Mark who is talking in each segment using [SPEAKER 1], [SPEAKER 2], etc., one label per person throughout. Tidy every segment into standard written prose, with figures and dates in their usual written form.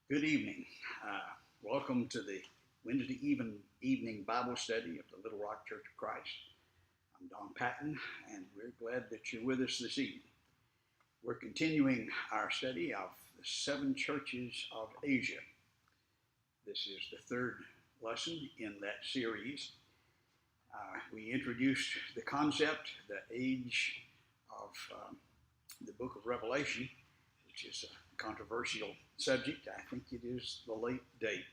[SPEAKER 1] Good evening. Welcome to the Wednesday evening Bible study of the Little Rock Church of Christ. I'm Don Patton, and we're glad that you're with us this evening. We're continuing our study of the seven churches of Asia. This is the third lesson in that series. We introduced the concept, the age of the book of Revelation, which is a controversial subject. I think it is the late date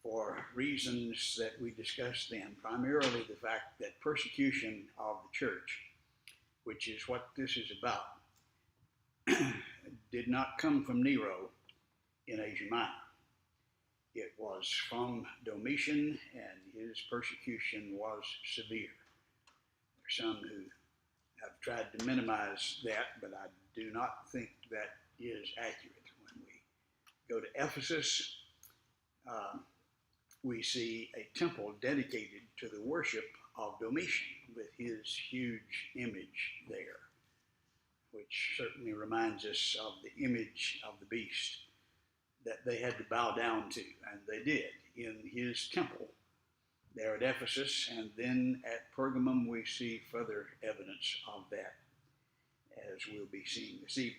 [SPEAKER 1] for reasons that we discussed then, primarily the fact that persecution of the church, which is what this is about, did not come from Nero in Asia Minor. It was from Domitian, and his persecution was severe. There's some who have tried to minimize that, but I do not think that is accurate. When we go to Ephesus, we see a temple dedicated to the worship of Domitian with his huge image there, which certainly reminds us of the image of the beast that they had to bow down to, and they did in his temple there at Ephesus. And then at Pergamum we see further evidence of that, as we'll be seeing this evening.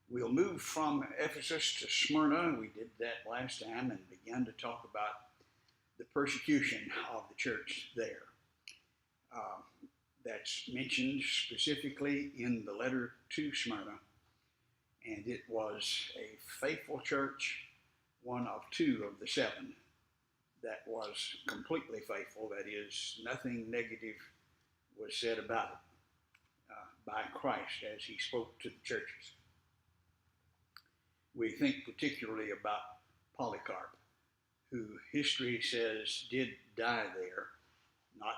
[SPEAKER 1] We'll move from Ephesus to Smyrna. We did that last time and began to talk about the persecution of the church there. That's mentioned specifically in the letter to Smyrna, and it was a faithful church, one of two of the seven that was completely faithful. That is, nothing negative was said about it by Christ as he spoke to the churches. We think particularly about Polycarp, who history says did die there, not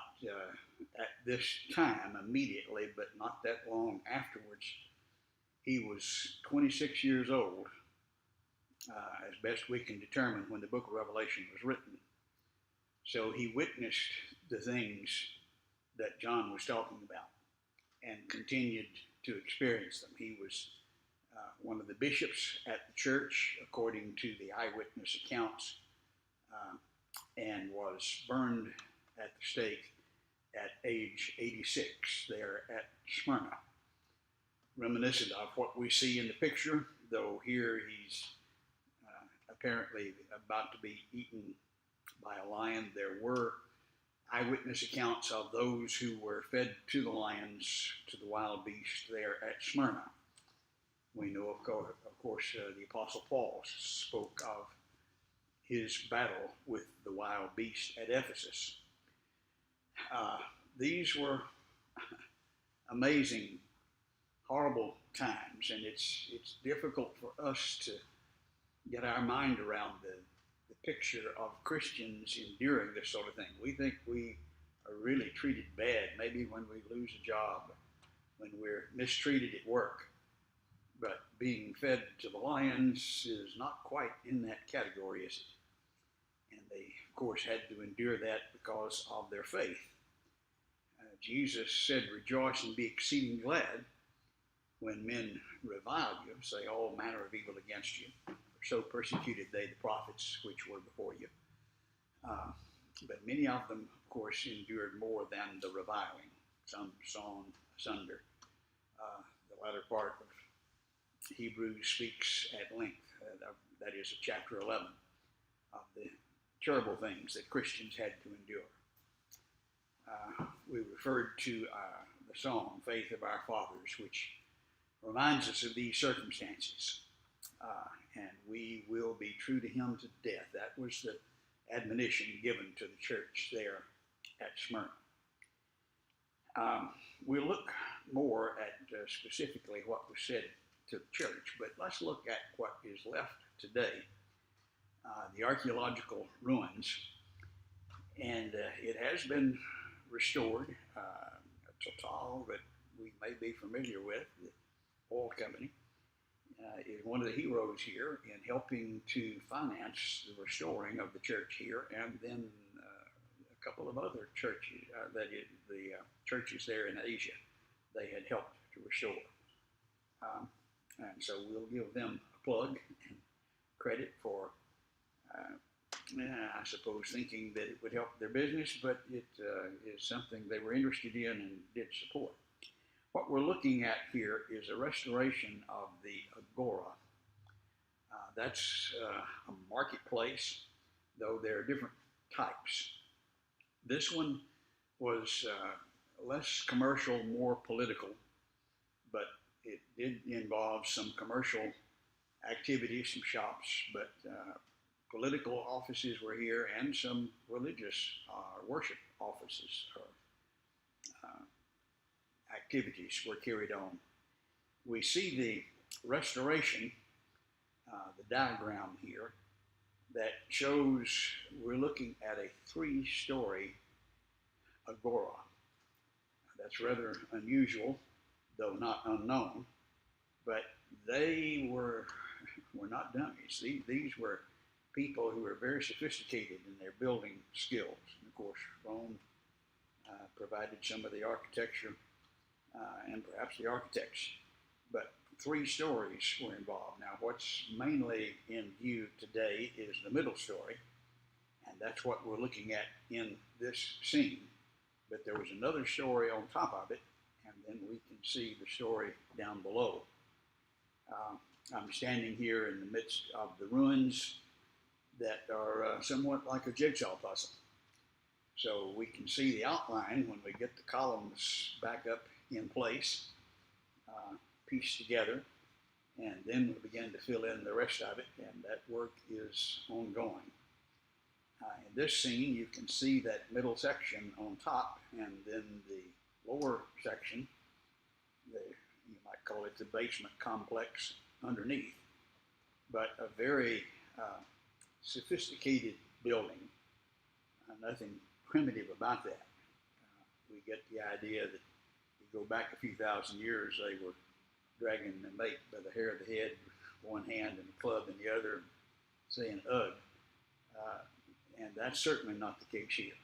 [SPEAKER 1] at this time immediately, but not that long afterwards. He was 26 years old, as best we can determine, when the book of Revelation was written. So he witnessed the things that John was talking about and continued to experience them. He was one of the bishops at the church, according to the eyewitness accounts, and was burned at the stake at age 86 there at Smyrna. Reminiscent of what we see in the picture, though here he's apparently about to be eaten by a lion. There were eyewitness accounts of those who were fed to the lions, to the wild beast there at Smyrna. We know, of course, the Apostle Paul spoke of his battle with the wild beast at Ephesus. These were amazing, horrible times, and it's difficult for us to get our mind around the picture of Christians enduring this sort of thing. We think we are really treated bad, maybe when we lose a job, when we're mistreated at work. But being fed to the lions is not quite in that category, is it? And they, of course, had to endure that because of their faith. Jesus said, "Rejoice and be exceeding glad when men revile you, say all manner of evil against you. For so persecuted they the prophets which were before you." But many of them, of course, endured more than the reviling. Some sawn asunder. The latter part of Hebrews speaks at length, that is chapter 11, of the terrible things that Christians had to endure. We referred to the song, Faith of Our Fathers, which reminds us of these circumstances. And we will be true to him to death. That was the admonition given to the church there at Smyrna. We'll look more at specifically what was said to the church, but let's look at what is left today, the archaeological ruins. And it has been restored. Total, that we may be familiar with, the oil company, is one of the heroes here in helping to finance the restoring of the church here, and then a couple of other churches, the churches there in Asia, they had helped to restore. And so we'll give them a plug. And credit for, I suppose, thinking that it would help their business, but it is something they were interested in and did support. What we're looking at here is a restoration of the agora. That's a marketplace, though there are different types. This one was less commercial, more political, but it did involve some commercial activities, some shops, but political offices were here and some religious worship offices or activities were carried on. We see the restoration, the diagram here, that shows we're looking at a 3-story agora. That's rather unusual, though not unknown, but they were not dummies. These were people who were very sophisticated in their building skills. And of course, Rome provided some of the architecture and perhaps the architects, but 3 stories were involved. Now, what's mainly in view today is the middle story, and that's what we're looking at in this scene. But there was another story on top of it, and then we can see the story down below. I'm standing here in the midst of the ruins that are somewhat like a jigsaw puzzle. So we can see the outline when we get the columns back up in place, pieced together, and then we begin to fill in the rest of it, and that work is ongoing. In this scene, you can see that middle section on top, and then the lower section, you might call it the basement complex underneath, but a very sophisticated building, nothing primitive about that. We get the idea that you go back a few thousand years, they were dragging the mate by the hair of the head with one hand and a club in the other, saying ugh. And that's certainly not the case here.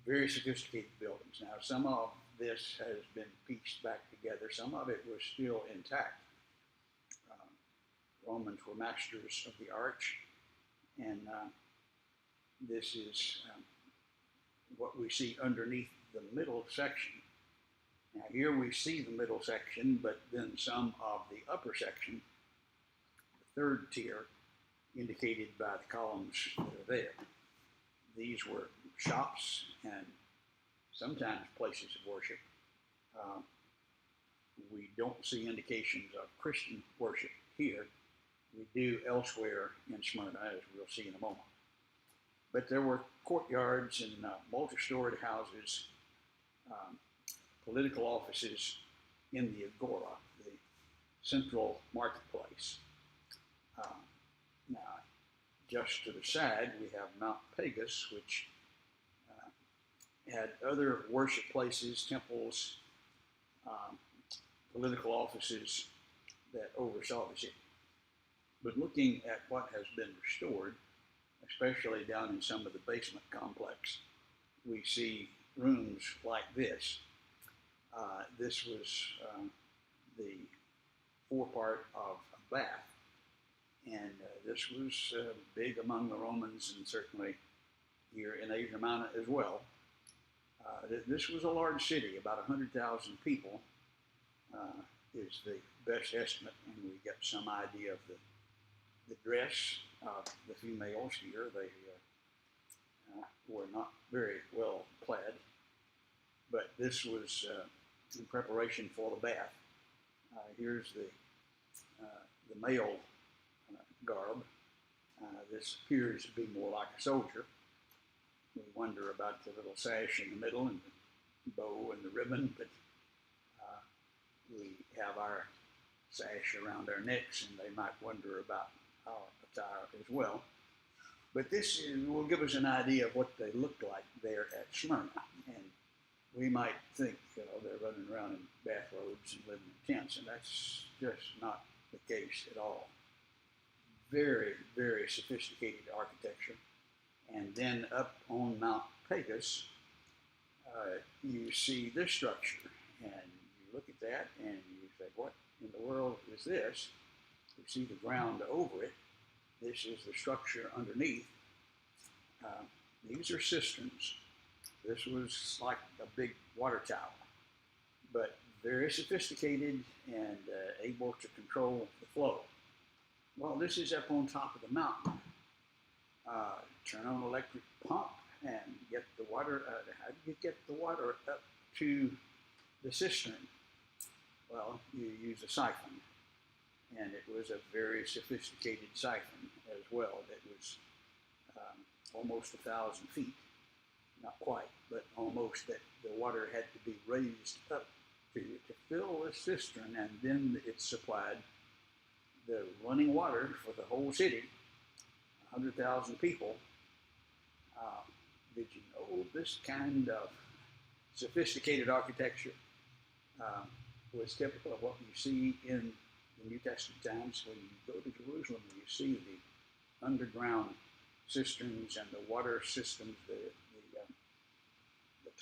[SPEAKER 1] Very sophisticated buildings. Now, some of this has been pieced back together. Some of it was still intact. Romans were masters of the arch, and this is what we see underneath the middle section. Now, here we see the middle section, but then some of the upper section, the 3rd tier, indicated by the columns that are there. These were shops and sometimes places of worship. We don't see indications of Christian worship here. We do elsewhere in Smyrna, as we'll see in a moment. But there were courtyards and multi-storied houses, political offices in the agora, the central marketplace. Now, just to the side, we have Mount Pagus, which had other worship places, temples, political offices that oversaw the city. But looking at what has been restored, especially down in some of the basement complex, we see rooms like this. This was the forepart of a bath, and this was big among the Romans and certainly here in Asia Minor as well. This was a large city, about 100,000 people is the best estimate, and we get some idea of the dress of the females here. They were not very well clad, but this was in preparation for the bath. Here's the male garb. This appears to be more like a soldier. We wonder about the little sash in the middle and the bow and the ribbon, but we have our sash around our necks, and they might wonder about our attire as well. But this will give us an idea of what they looked like there at Smyrna. And we might think they're running around in bathrobes and living in tents, and that's just not the case at all. Very, very sophisticated architecture. And then up on Mount Pagus, you see this structure, and you look at that and you say, what in the world is this? see the ground over it. This is the structure underneath. Uh, these are cisterns. This was like a big water tower, but very sophisticated and able to control the flow. Well, this is up on top of the mountain. Turn on an electric pump and get the water. How do you get the water up to the cistern? Well, you use a siphon, and it was a very sophisticated siphon as well. That was almost 1,000 feet, not quite, but almost. That the water had to be raised up to fill the cistern, and then it supplied the running water for the whole city, 100,000 people. Did you know this kind of sophisticated architecture was typical of what you see in the New Testament times? When you go to Jerusalem, you see the underground cisterns and the water systems, the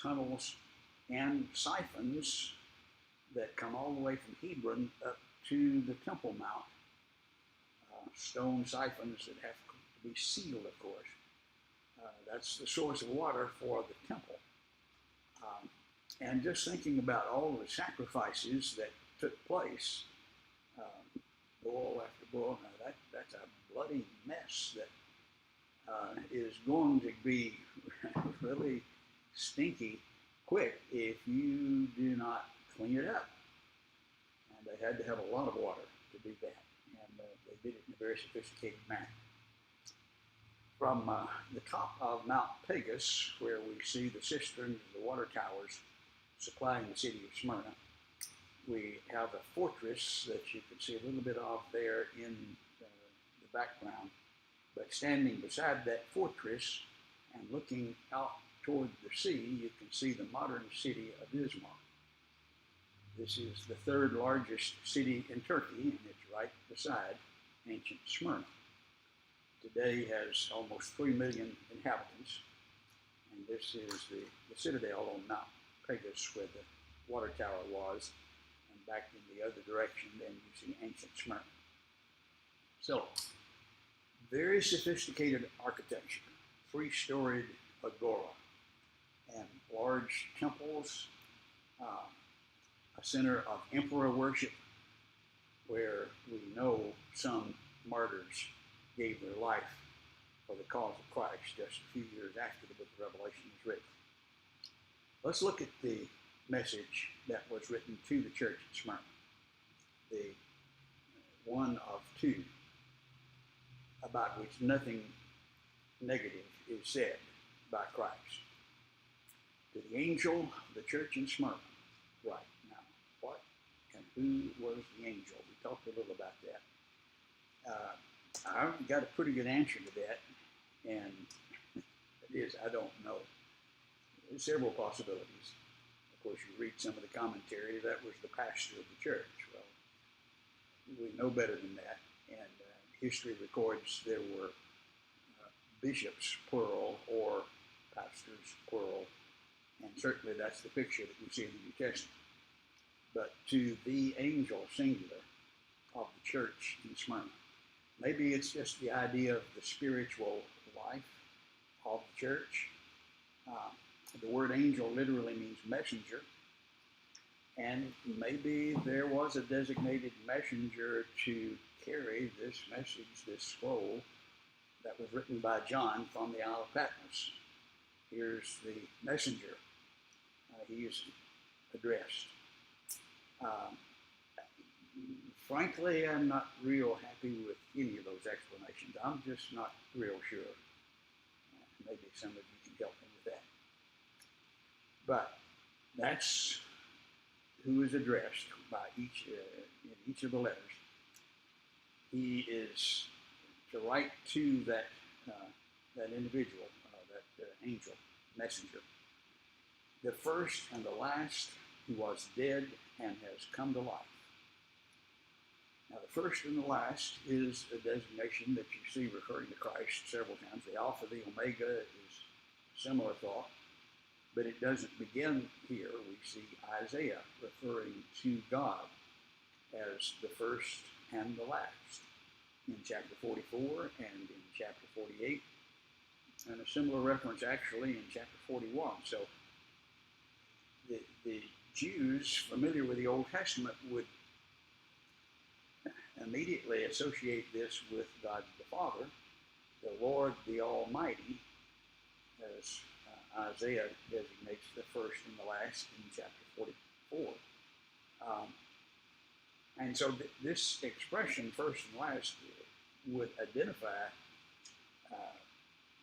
[SPEAKER 1] tunnels and siphons that come all the way from Hebron up to the Temple Mount. Stone siphons that have to be sealed, of course. That's the source of water for the temple. And just thinking about all the sacrifices that took place, bull after bull, now that's a bloody mess that is going to be really stinky quick if you do not clean it up. And they had to have a lot of water to do that. And they did it in a very sophisticated manner. From the top of Mount Pegasus, where we see the cisterns, the water towers supplying the city of Smyrna, we have a fortress that you can see a little bit of there in the background. But standing beside that fortress and looking out toward the sea, you can see the modern city of Izmir. This is the third largest city in Turkey, and it's right beside ancient Smyrna. Today has almost 3 million inhabitants, and this is the citadel on Mount Pegasus where the water tower was, and back in the other direction then you see ancient Smyrna. So, very sophisticated architecture, 3-storied agora, and large temples, a center of emperor worship where we know some martyrs gave their life for the cause of Christ just a few years after the book of Revelation was written. Let's look at the message that was written to the church at Smyrna, the one of two about which nothing negative is said by Christ. To the angel of the church in Smyrna, right. Now, what and who was the angel? We talked a little about that. I've got a pretty good answer to that, and it is, I don't know. There's several possibilities. Of course, you read some of the commentary, that was the pastor of the church. Well, we know better than that, and history records there were bishops, plural, or pastors, plural, and certainly that's the picture that we see in the New Testament. But to the angel, singular, of the church in Smyrna. Maybe it's just the idea of the spiritual life of the church. The word angel literally means messenger. And maybe there was a designated messenger to carry this message, this scroll that was written by John from the Isle of Patmos. Here's the messenger. He is addressed. Frankly, I'm not real happy with any of those explanations. I'm just not real sure. Maybe some of you can help me with that. But that's who is addressed by each in each of the letters. He is to write to that individual, that angel, messenger. The first and the last who was dead and has come to life. Now, the first and the last is a designation that you see referring to Christ several times. The Alpha, the Omega is a similar thought, but it doesn't begin here. We see Isaiah referring to God as the first and the last. in chapter 44 and in chapter 48, and a similar reference actually in chapter 41. So the Jews familiar with the Old Testament would immediately associate this with God the Father, the Lord the Almighty, as Isaiah designates the first and the last in chapter 44. And so this expression, first and last, would identify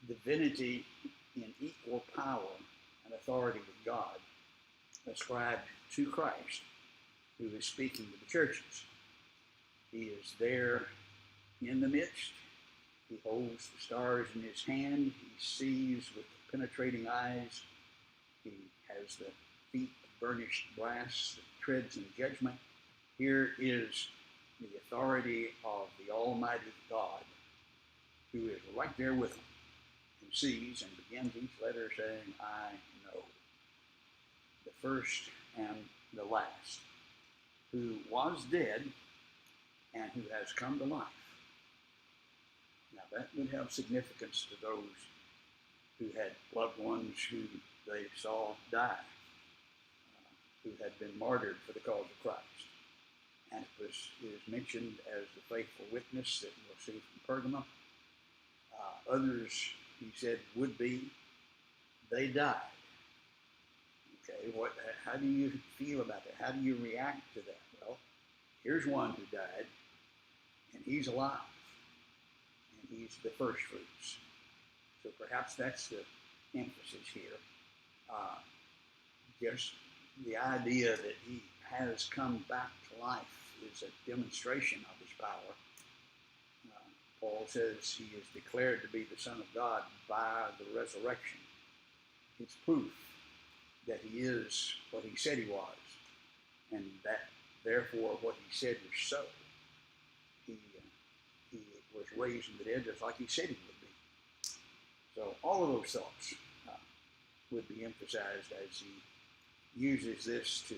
[SPEAKER 1] divinity in equal power and authority with God, ascribed to Christ, who is speaking to the churches. He is there in the midst. He holds the stars in his hand. He sees with penetrating eyes. He has the feet of burnished brass that treads in judgment. Here is the authority of the Almighty God, who is right there with him and sees and begins each letter saying, I know. The first and the last, who was dead and who has come to life. Now that would have significance to those who had loved ones who they saw die, who had been martyred for the cause of Christ. And it is mentioned as the faithful witness that we'll see from Pergamum. Others, he said, would be, they died. Okay, how do you feel about that? How do you react to that? Well, here's one who died, and he's alive, and he's the first fruits. So perhaps that's the emphasis here. Just the idea that he has come back to life is a demonstration of his power. Paul says he is declared to be the Son of God by the resurrection. It's proof that he is what he said he was, and that therefore what he said was so. He was raised from the dead just like he said he would be. So all of those thoughts would be emphasized as he uses this to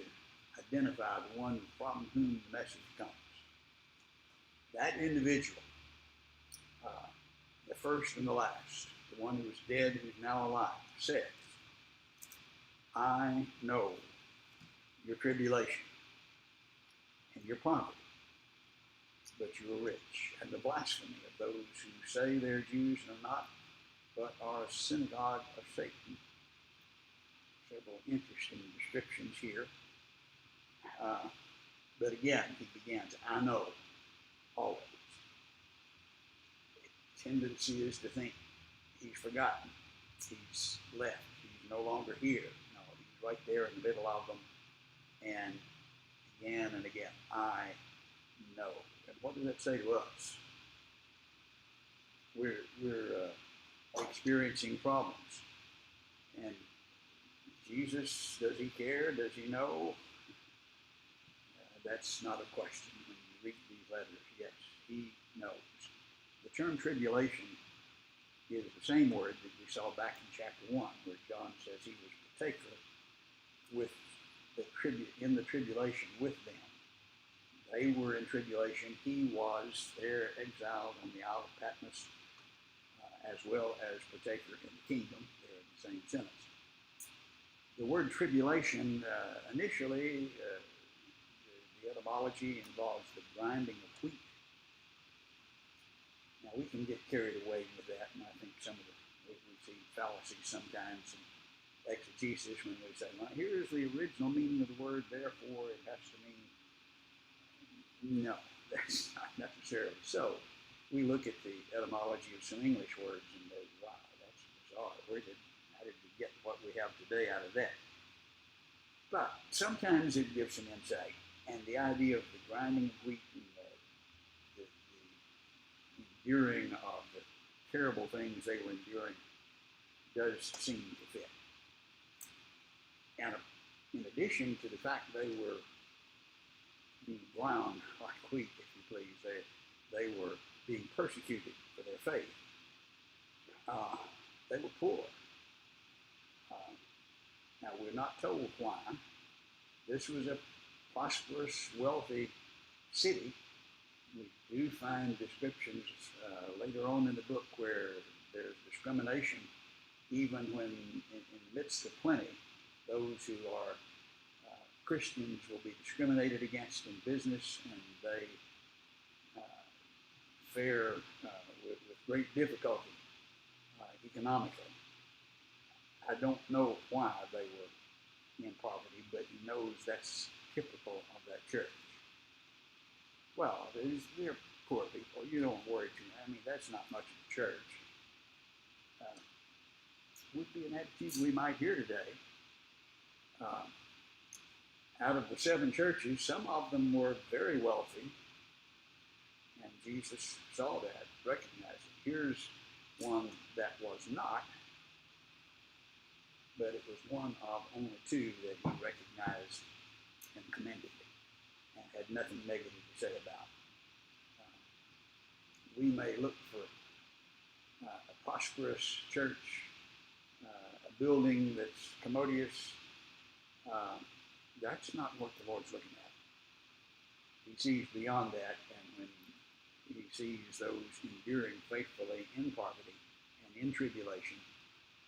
[SPEAKER 1] identify the one from whom the message comes. That individual, the first and the last, the one who was dead, who's now alive, says, I know your tribulation and your poverty, but you are rich, and the blasphemy of those who say they're Jews and are not, but are a synagogue of Satan. Several interesting descriptions here. But again, he begins, I know always. The tendency is to think he's forgotten, he's left, he's no longer here. No, he's right there in the middle of them. And again, I know. And what does that say to us? We're experiencing problems. And Jesus, does he care? Does he know? That's not a question when you read these letters. Yes, he knows. The term tribulation is the same word that we saw back in chapter 1, where John says he was partaker with in the tribulation with them. They were in tribulation. He was there exiled on the Isle of Patmos, as well as partaker in the kingdom. They're in the same sentence. The word tribulation initially, the etymology involves the grinding of wheat. Now we can get carried away with that, and I think we see fallacies sometimes in exegesis when we say, well, here's the original meaning of the word, therefore it has to mean, no, that's not necessarily so. We look at the etymology of some English words and go, wow, that's bizarre. How did we get what we have today out of that? But sometimes it gives some insight. And the idea of the grinding of wheat and the enduring of the terrible things they were enduring does seem to fit. And in addition to the fact they were being ground like wheat, if you please, they were being persecuted for their faith. They were poor. Now, we're not told why. This was a prosperous, wealthy city, We do find descriptions later on in the book where there's discrimination, even when in the midst of plenty, those who are Christians will be discriminated against in business, and they fare with great difficulty economically. I don't know why they were in poverty, but he knows that's typical of that church. Well, they're poor people. You don't worry too much. I mean, that's not much of a church. Would be an attitude we might hear today. Out of the 7 churches, some of them were very wealthy, and Jesus saw that, recognized it. Here's one that was not, but it was one of only 2 that he recognized and commended and had nothing negative to say about. We may look for a prosperous church, a building that's commodious. That's not what the Lord's looking at. He sees beyond that, and when he sees those enduring faithfully in poverty and in tribulation,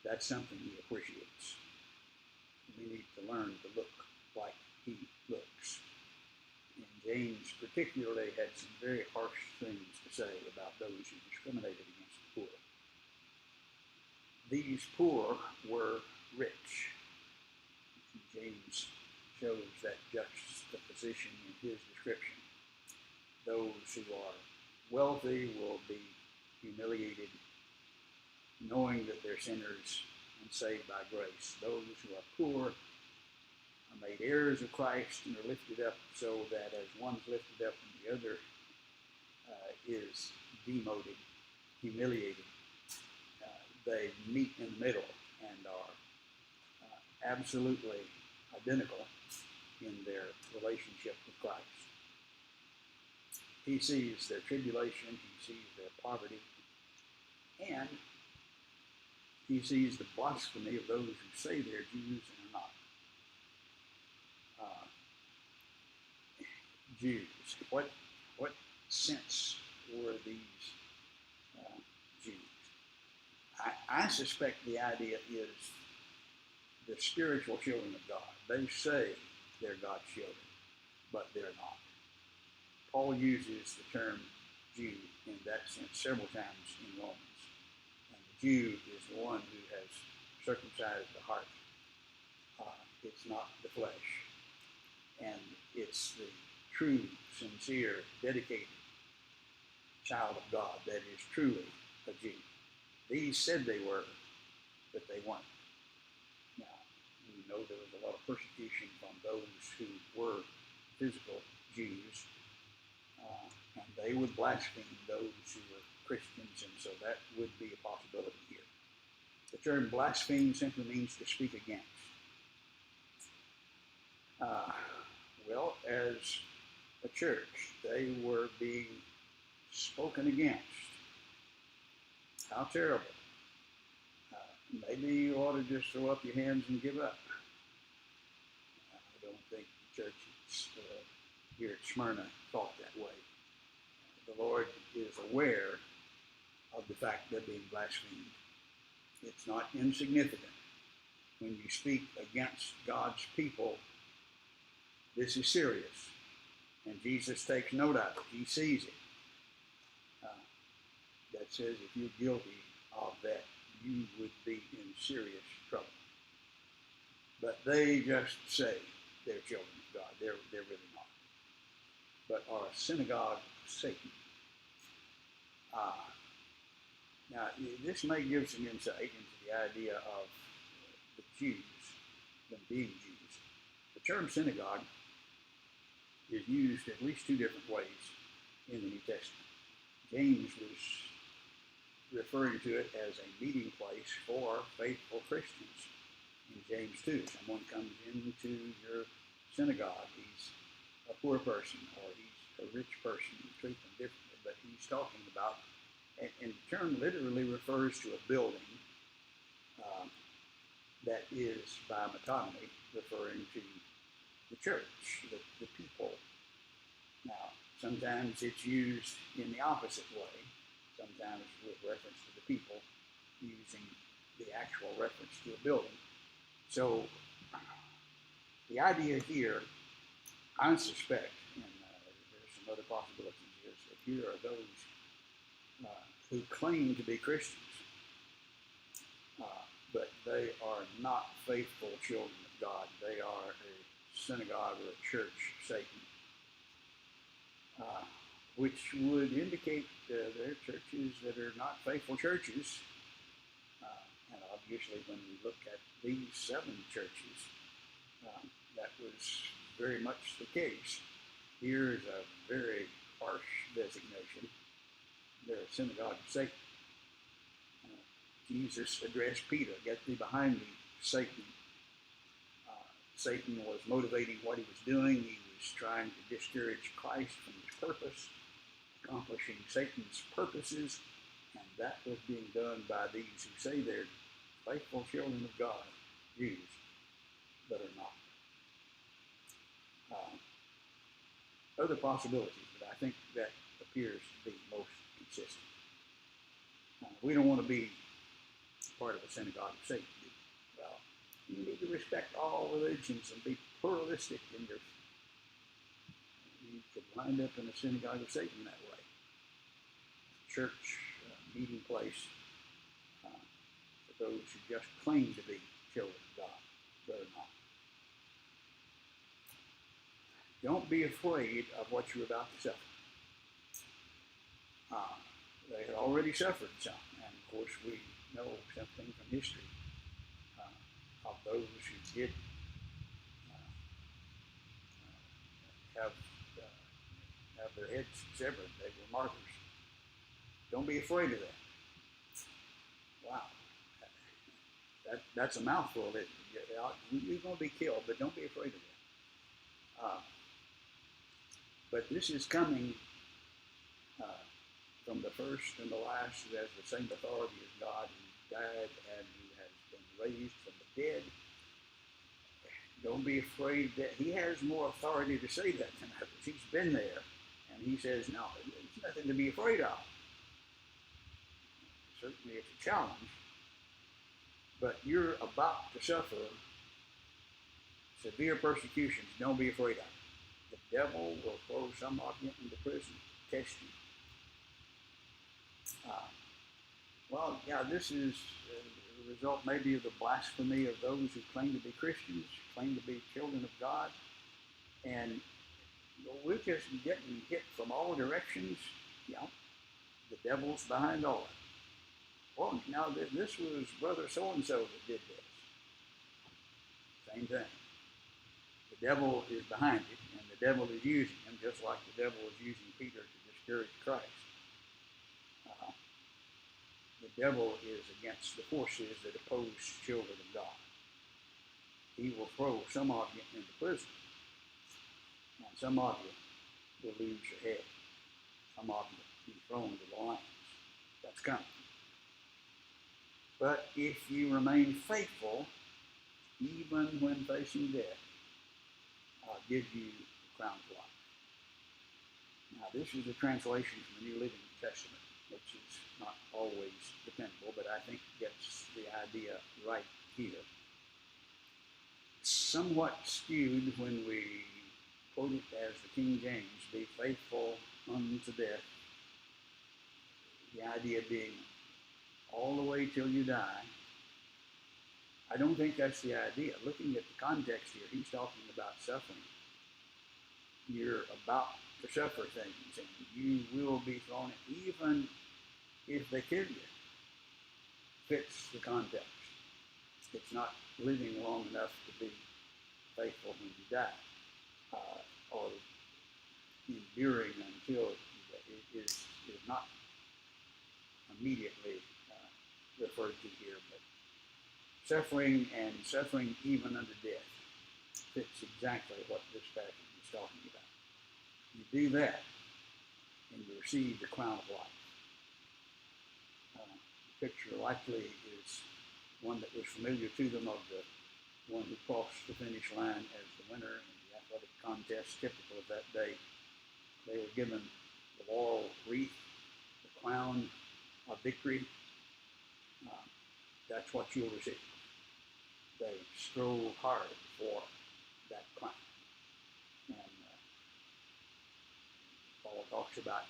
[SPEAKER 1] that's something he appreciates. We need to learn to look like he looks. And James particularly had some very harsh things to say about those who discriminated against the poor. These poor were rich. James shows that juxtaposition in his description. Those who are wealthy will be humiliated, knowing that they're sinners and saved by grace. Those who are poor are made heirs of Christ and are lifted up so that as one's lifted up and the other is demoted, humiliated, they meet in the middle and are absolutely identical in their relationship with Christ. He sees their tribulation, he sees their poverty, and he sees the blasphemy of those who say they're Jews and are not. Jews. What sense were these Jews? I suspect the idea is the spiritual children of God. They say they're God's children, but they're not. Paul uses the term Jew in that sense several times in Romans. And the Jew is the one who has circumcised the heart. It's not the flesh. And it's the true, sincere, dedicated child of God that is truly a Jew. These said they were, but they weren't. Now, we know there was a lot of persecution from those who were physical Jews, and they would blaspheme those who were Christians, and so that would be a possibility here. The term blaspheme simply means to speak against. Well, as a church, they were being spoken against. How terrible. Maybe you ought to just throw up your hands and give up. I don't think the church here at Smyrna thought that way. The Lord is aware of the fact they're being blasphemed. It's not insignificant. When you speak against God's people, this is serious. And Jesus takes note of it. He sees it. That says if you're guilty of that, you would be in serious trouble. But they just say they're children of God. They're really not. But are a synagogue of Satan. Now, this may give some insight into the idea of the Jews, them being Jews. The term synagogue is used at least 2 different ways in the New Testament. James was referring to it as a meeting place for faithful Christians. In James 2, someone comes into your synagogue, he's a poor person or he's a rich person, you treat them differently, but he's talking about, and the term literally refers to a building that is by metonymy referring to the church, the people. Now, Sometimes it's used in the opposite way, sometimes with reference to the people, using the actual reference to a building. So the idea here, I suspect, and there's some other possibilities, is that here are those who claim to be Christians, but they are not faithful children of God. They are a synagogue or a church of Satan, which would indicate they're churches that are not faithful churches. And obviously, when we look at these 7 churches, that was very much the case. Here's a very harsh designation. They're a synagogue of Satan. Jesus addressed Peter, "Get thee behind me, Satan." Satan was motivating what he was doing. He was trying to discourage Christ from his purpose, accomplishing Satan's purposes, and that was being done by these who say they're faithful children of God, Jews, but are not. Other possibilities, but I think that appears to be most consistent. We don't want to be part of a synagogue of Satan. Well, you need to respect all religions and be pluralistic in your. You could wind up in a synagogue of Satan that way. Church, meeting place for those who just claim to be children of God, but are not. Don't be afraid of what you're about to suffer. They had already suffered some, and of course we know something from history of those who did have their heads severed. They were martyrs. Don't be afraid of that. Wow, that's a mouthful. You're going to be killed, but don't be afraid of that. But this is coming from the first and the last, who has the same authority as God, who died and who has been raised from the dead. Don't be afraid that he has more authority to say that than others. He's been there, and he says, no, there's nothing to be afraid of. Certainly it's a challenge, but you're about to suffer severe persecutions. Don't be afraid of it. The devil will throw some of you into prison to test you. This is the result maybe of the blasphemy of those who claim to be Christians, claim to be children of God, and we're just getting hit from all directions. The devil's behind all of it. Well, now this was brother so-and-so that did this. Same thing. The devil is behind it, and the devil is using him, just like the devil is using Peter to discourage Christ. The devil is against the forces that oppose children of God. He will throw some of you into prison, and some of you will lose your head. Some of you will be thrown to the lions. That's coming. But if you remain faithful, even when facing death, I'll give you the crown of life. Now, this is a translation from the New Living Testament, which is not always dependable, but I think gets the idea right here. Somewhat skewed when we quote it as the King James, be faithful unto death. The idea being all the way till you die. I don't think that's the idea. Looking at the context here, he's talking about suffering. You're about to suffer things, and you will be thrown in, even if they kill you. Fits the context. It's not living long enough to be faithful when you die, or enduring until it is not immediately referred to here, but suffering and suffering even unto death fits exactly what this passage is talking about. You do that, and you receive the crown of life. The picture likely is one that was familiar to them of the one who crossed the finish line as the winner in the athletic contest typical of that day, They were given the laurel wreath, the crown of victory. Uh, that's what you'll receive. They strove hard for that crown. And Paul talks about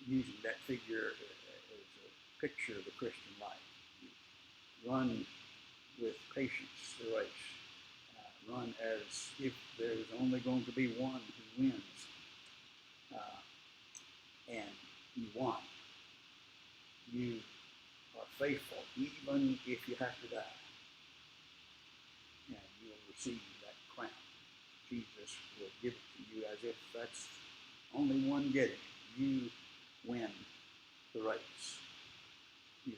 [SPEAKER 1] using that figure as a picture of the Christian life. You run with patience the race. Run as if there's only going to be one who wins. And you won. You are faithful, even if you have to die. And you will receive that crown. Jesus will give it to you as if that's only one getting it. You win the race. You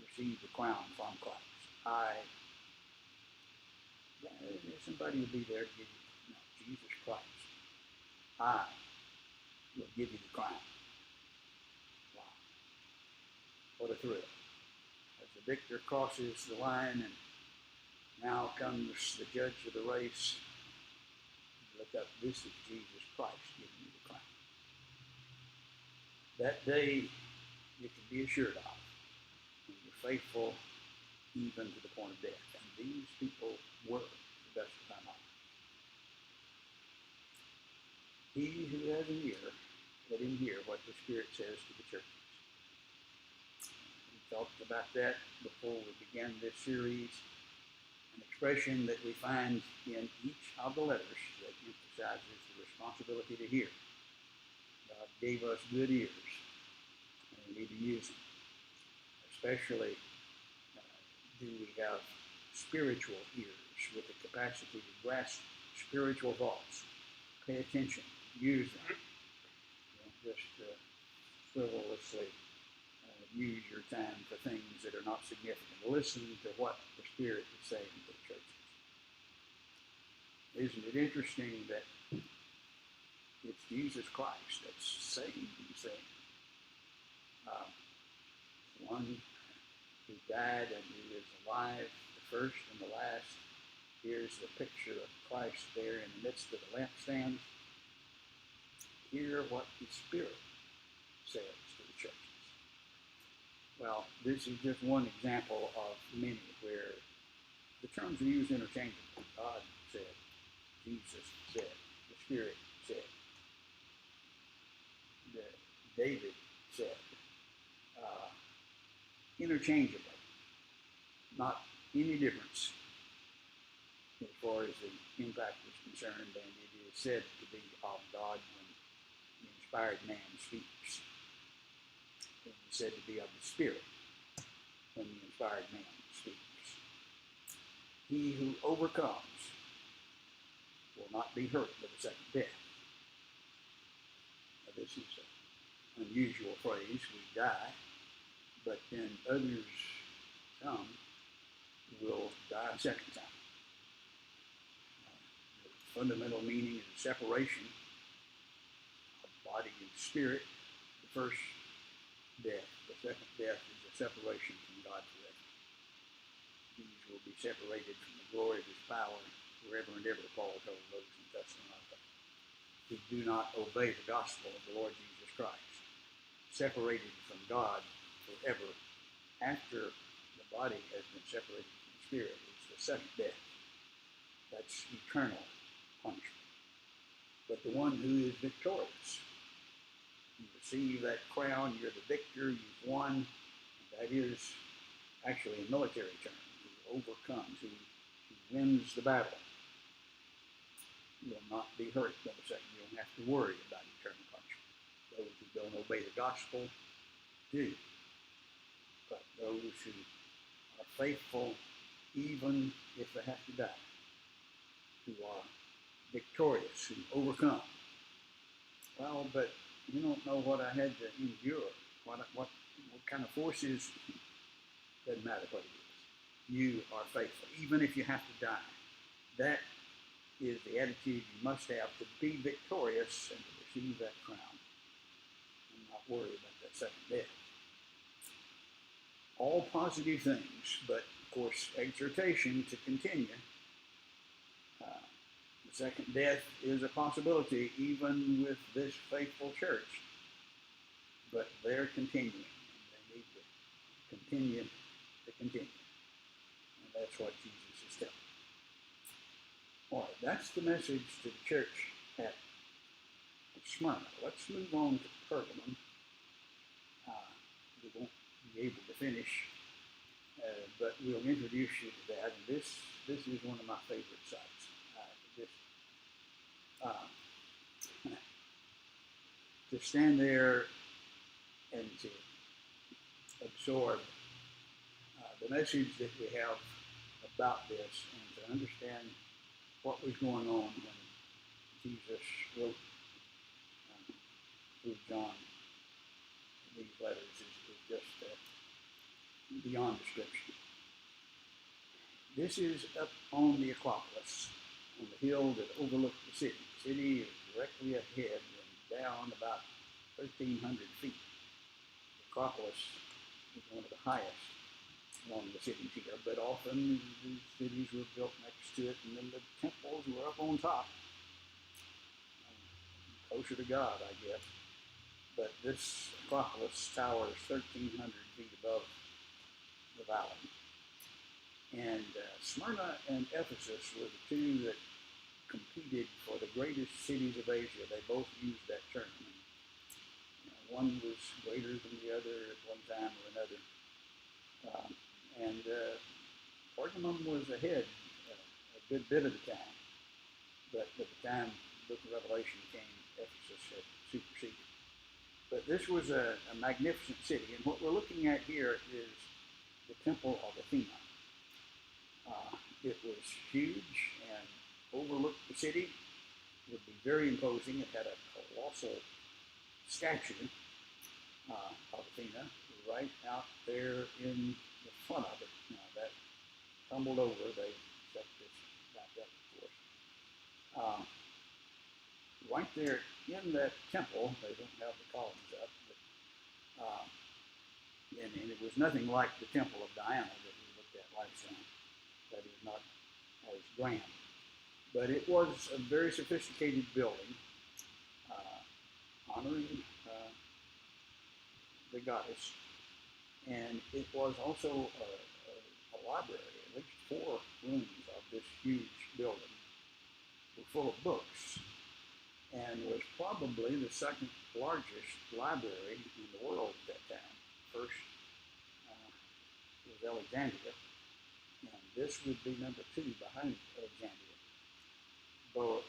[SPEAKER 1] receive the crown from Christ. Somebody will be there to give you, no, Jesus Christ. I will give you the crown. Wow. What a thrill. As the victor crosses the line and now comes the judge of the race, look up, this is Jesus Christ giving you the crown. That day you can be assured of when you're faithful even to the point of death. And these people were the best of time on. He who has an ear, let him hear what the Spirit says to the churches. We talked about that before we began this series. An expression that we find in each of the letters that emphasizes the responsibility to hear. God gave us good ears, and we need to use them. Especially do we have spiritual ears with the capacity to grasp spiritual thoughts. Pay attention. Use them. Don't just frivolously use your time for things that are not significant. Listen to what the Spirit is saying to the churches. Isn't it interesting that it's Jesus Christ that's saying these things? One who died and who is alive, the first and the last. Here's the picture of Christ there in the midst of the lampstand. Hear what the Spirit says to the churches. Well, this is just one example of many where the terms are used interchangeably. God said, Jesus said, the Spirit said, David said, interchangeably. Not any difference as far as the impact is concerned, and it is said to be of God when the inspired man speaks. It is said to be of the Spirit when the inspired man speaks. He who overcomes will not be hurt by the second death. Now, this is an unusual phrase, we die, but then others come will die a second time. The fundamental meaning is a separation of body and spirit. The first death, the second death is a separation from God forever. These will be separated from the glory of his power forever and ever, Paul told those in Thessalonica who do not obey the gospel of the Lord Jesus Christ. Separated from God forever after the body has been separated from the spirit is the second death. That's eternal punishment. But the one who is victorious, you receive that crown, you're the victor, you've won. That is actually a military term. Who overcomes, who wins the battle. You will not be hurt by the second. You don't have to worry about eternal punishment. Those who don't obey the gospel do. But those who are faithful, even if they have to die, who are victorious, who overcome. Well, but you don't know what I had to endure. What kind of forces? Doesn't matter what it is. You are faithful, even if you have to die. That is the attitude you must have to be victorious and to receive that crown and not worry about that second death. All positive things, but of course, exhortation to continue. The second death is a possibility even with this faithful church, but they're continuing, and they need to continue to continue. And that's what Jesus is telling. All right, that's the message to the church at Smyrna. Let's move on to Pergamum. We won't be able to finish, but we'll introduce you to that. And this is one of my favorite sites. To stand there and to absorb the message that we have about this, and to understand what was going on when Jesus wrote through John these letters is just beyond description. This is up on the Acropolis, on the hill that overlooked the city. The city is directly ahead and down about 1,300 feet. The Acropolis is one of the highest among the cities here, but often these cities were built next to it, and then the temples were up on top, closer to God, I guess. But this Acropolis towers 1,300 feet above the valley. And Smyrna and Ephesus were the two that competed for the greatest cities of Asia. They both used that term. One was greater than the other at one time or another. Pergamum was ahead a good bit of the time. But at the time the book of Revelation came, Ephesus had superseded. But this was a magnificent city. And what we're looking at here is the Temple of Athena. It was huge and overlooked the city. It would be very imposing. It had a colossal statue of Athena right out there in the front of it. Now that tumbled over. They set this back up, of course. Right there in that temple, they don't have the columns up, but, and it was nothing like the Temple of Diana that we looked at last time. That is not as grand. But it was a very sophisticated building, honoring the goddess. And it was also a library. At least 4 rooms of this huge building were full of books, and was probably the second largest library in the world at that time. First was Alexandria, and this would be number 2 behind Alexandria. But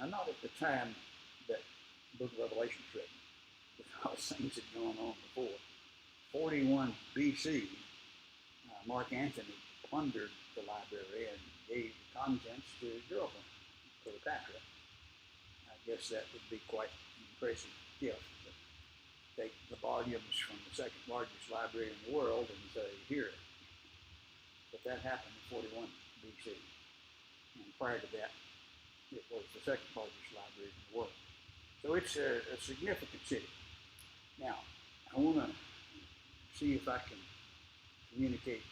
[SPEAKER 1] not at the time that the book of Revelation was written, because things had gone on before. 41 BC, Mark Antony plundered the library and gave the contents to his girlfriend, Cleopatra. I guess that would be quite an impressive gift. Take the volumes from the second largest library in the world and say, here. But that happened in 41 BC. And prior to that, it was the second largest library in the world. So it's a significant city. Now, I want to see if I can communicate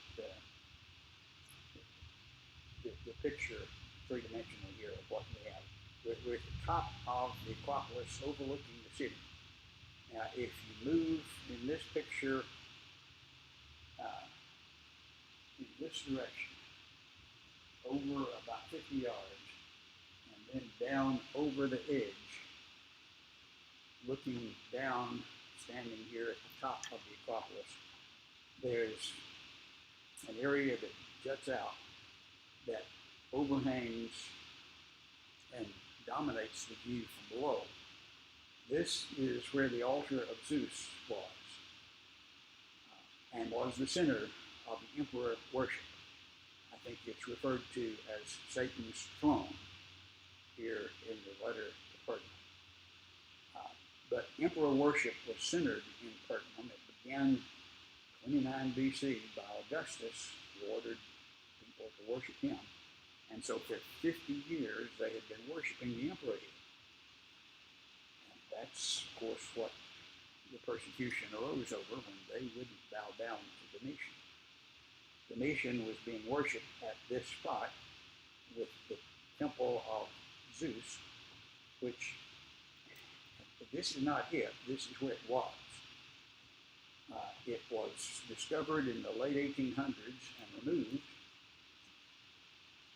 [SPEAKER 1] the picture three-dimensionally here of what we have. We're at the top of the Acropolis overlooking the city. Now, if you move in this picture in this direction, over about 50 yards, and then down over the edge, looking down, standing here at the top of the Acropolis, there's an area that juts out that overhangs and dominates the view from below. This is where the altar of Zeus was, and was the center of the emperor worship. I think it's referred to as Satan's throne here in the letter to Pergamum. But emperor worship was centered in Pergamum. It began 29 BC by Augustus, who ordered people to worship him. And so for 50 years, they had been worshiping the emperor here. And that's, of course, what the persecution arose over when they wouldn't bow down to Domitian. Domitian was being worshipped at this spot with the temple of Zeus, which this is not it, this is where it was. It was discovered in the late 1800s and removed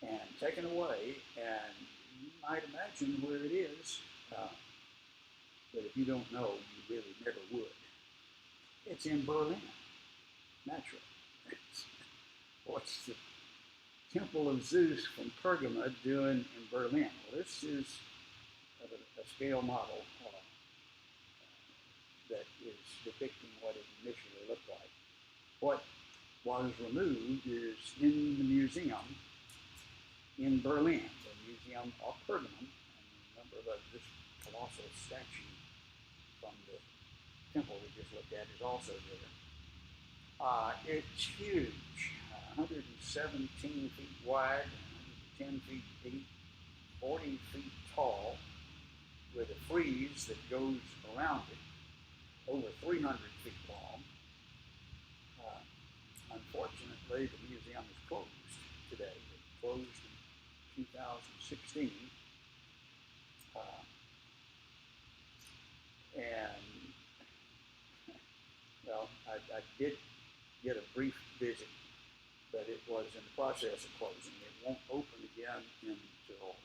[SPEAKER 1] and taken away, and you might imagine where it is, but if you don't know, you really never would. It's in Berlin, naturally. What's the Temple of Zeus from Pergamum doing in Berlin? Well, this is a scale model that is depicting what it initially looked like. What was removed is in the museum in Berlin, the Museum of Pergamum, and remember that this colossal statue from the temple we just looked at is also there. It's huge, 117 feet wide, 110 feet deep, 40 feet tall, with a frieze that goes around it, over 300 feet long. Unfortunately, the museum is closed today. It closed in 2016. And, well, I did get a brief visit, but it was in the process of closing. It won't open again until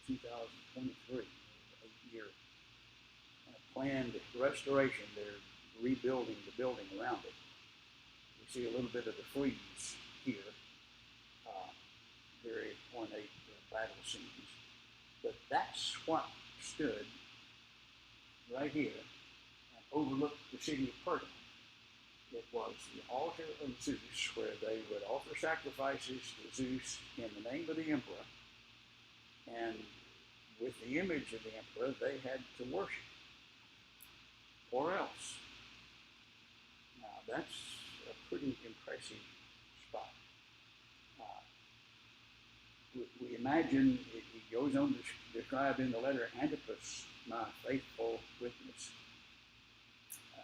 [SPEAKER 1] 2023, 8-year planned restoration. They're rebuilding the building around it. You see a little bit of the frieze here, very ornate battle scenes. But that's what stood right here and overlooked the city of Pergamum. It was the altar of Zeus, where they would offer sacrifices to Zeus in the name of the emperor, and with the image of the emperor, they had to worship, or else. Now, that's a pretty impressive spot. We imagine, it goes on to describe in the letter, Antipas, my faithful witness,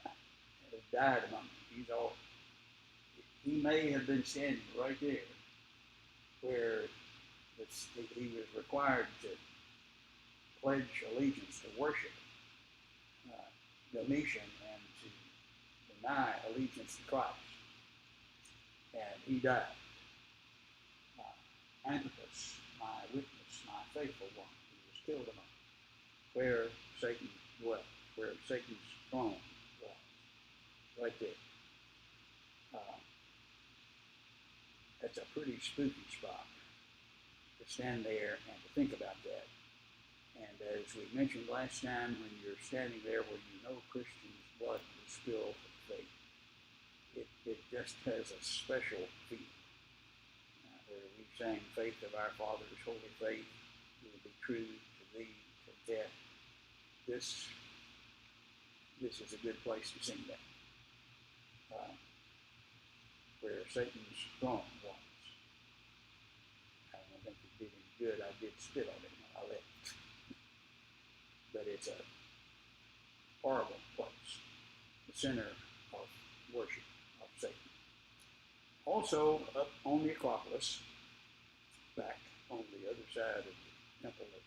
[SPEAKER 1] has died among them. He may have been standing right there where he was required to pledge allegiance to worship Domitian and to deny allegiance to Christ. And he died. Antipas, my witness, my faithful one, he was killed among them, where Satan dwelt, where Satan's throne was, right there. That's a pretty spooky spot to stand there and to think about that. And as we mentioned last time, when you're standing there where you know Christians' blood was spilled for faith, it just has a special feeling. Where we sang, faith of our fathers, holy faith, will be true to thee till death. This is a good place to sing that. Where Satan's throne was. I don't think it did any good. I did spit on it when I left. But it's a horrible place, the center of worship of Satan. Also, up on the Acropolis, back on the other side of the Temple of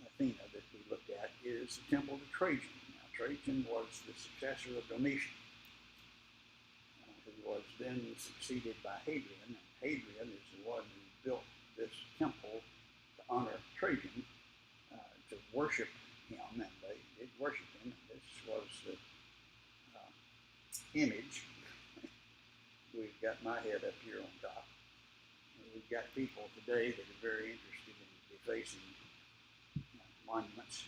[SPEAKER 1] Athena that we looked at, is the Temple of Trajan. Now, Trajan was the successor of Domitian, who was then succeeded by Hadrian, and Hadrian is the one who built this temple to honor Trajan, to worship him, and they did worship him, and this was the image. We've got my head up here on top. And we've got people today that are very interested in defacing monuments,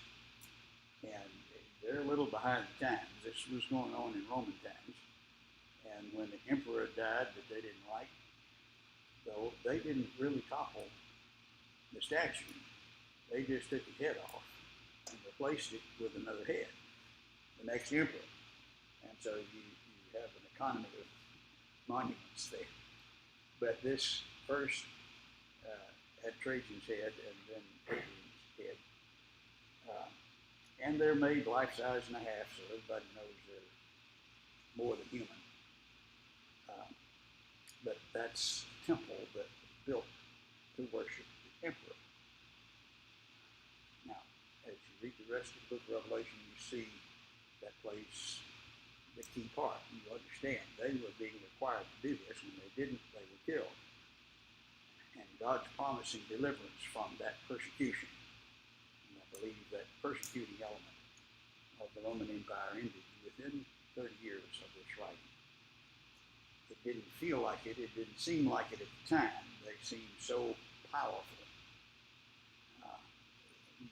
[SPEAKER 1] and they're a little behind the times. This was going on in Roman times. And when the emperor died that they didn't like, though, they didn't really topple the statue. They just took his head off and replaced it with another head, the next emperor. And so you have an economy of monuments there. But this first had Trajan's head and then Hadrian's head. And they're made life-size and a half, so everybody knows they're more than human. But that's the temple that was built to to worship the emperor. Now, as you read the rest of the book of Revelation, you see that plays the key part. You understand they were being required to do this. When they didn't, they were killed. And God's promising deliverance from that persecution. And I believe that persecuting element of the Roman Empire ended within 30 years of this writing. It didn't feel like it. It didn't seem like it at the time. They seemed so powerful. You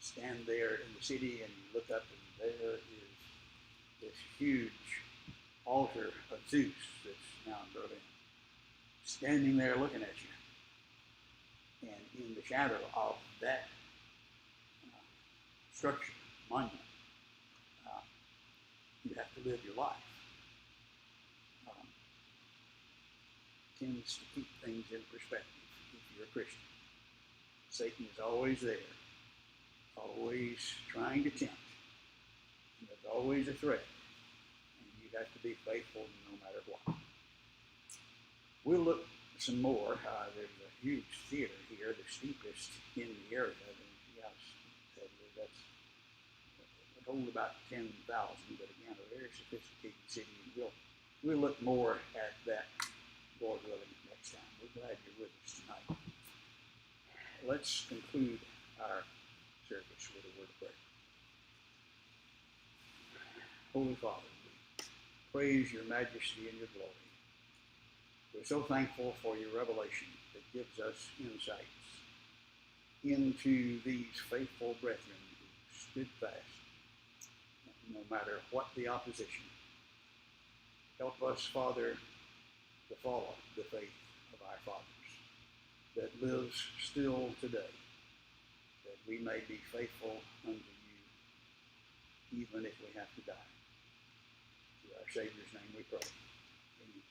[SPEAKER 1] stand there in the city and you look up and there is this huge altar of Zeus that's now in Berlin, standing there looking at you. And in the shadow of that structure, monument, you have to live your life. Tends to keep things in perspective if you're a Christian. Satan is always there, always trying to tempt. And there's always a threat. And you have to be faithful no matter what. We'll look some more. There's a huge theater here, the steepest in the area. That's it hold about 10,000, but again, a very sophisticated city. And we'll look more at that, Lord willing, next time. We're glad you're with us tonight. Let's conclude our service with a word of prayer. Holy Father, we praise your majesty and your glory. We're so thankful for your revelation that gives us insights into these faithful brethren who stood fast, no matter what the opposition. Help us, Father, to follow the faith of our fathers that lives still today, that we may be faithful unto you, even if we have to die. In our Savior's name we pray. Amen.